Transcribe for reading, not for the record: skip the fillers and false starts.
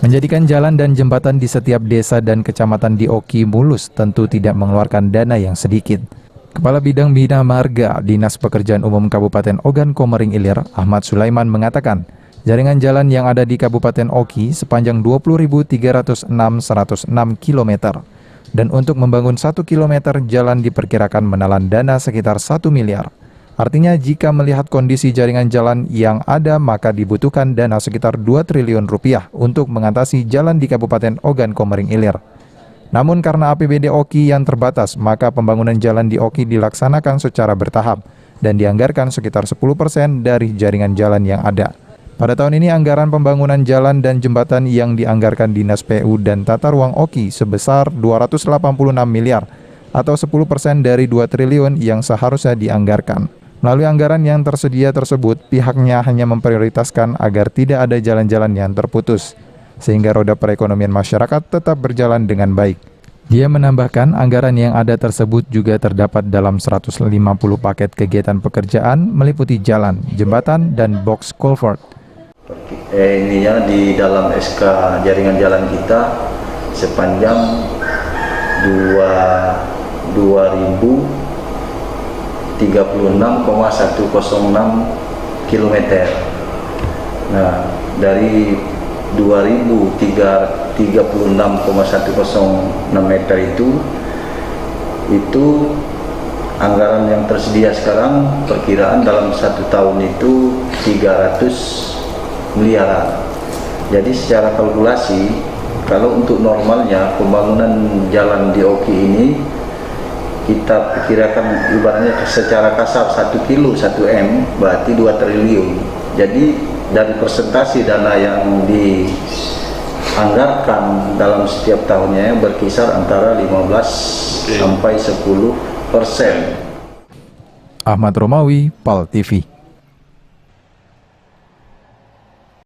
Menjadikan jalan dan jembatan di setiap desa dan kecamatan di Oki mulus tentu tidak mengeluarkan dana yang sedikit. Kepala Bidang Bina Marga Dinas Pekerjaan Umum Kabupaten Ogan Komering Ilir, Ahmad Sulaiman mengatakan, jaringan jalan yang ada di Kabupaten Oki sepanjang 20.306 km. Dan untuk membangun 1 km jalan diperkirakan menelan dana sekitar 1 miliar. Artinya jika melihat kondisi jaringan jalan yang ada maka dibutuhkan dana sekitar 2 triliun rupiah untuk mengatasi jalan di Kabupaten Ogan Komering Ilir. Namun karena APBD Oki yang terbatas, maka pembangunan jalan di Oki dilaksanakan secara bertahap dan dianggarkan sekitar 10% dari jaringan jalan yang ada. Pada tahun ini anggaran pembangunan jalan dan jembatan yang dianggarkan Dinas PU dan Tata Ruang Oki sebesar 286 miliar atau 10% dari 2 triliun yang seharusnya dianggarkan. Melalui anggaran yang tersedia tersebut, pihaknya hanya memprioritaskan agar tidak ada jalan-jalan yang terputus, sehingga roda perekonomian masyarakat tetap berjalan dengan baik. Dia menambahkan anggaran yang ada tersebut juga terdapat dalam 150 paket kegiatan pekerjaan meliputi jalan, jembatan, dan box culvert. Ininya di dalam SK jaringan jalan kita sepanjang 2.036,106 km. Nah, dari 2.036,106 meter itu anggaran yang tersedia sekarang perkiraan dalam 1 tahun itu 300 miliaran. Jadi secara kalkulasi, kalau untuk normalnya pembangunan jalan di Oki ini kita perkirakan ibaratnya secara kasar 1 kilo 1 M berarti 2 triliun. Jadi dari persentase dana yang dianggarkan dalam setiap tahunnya berkisar antara 15 sampai 10%. Ahmad Romawi, PAL TV.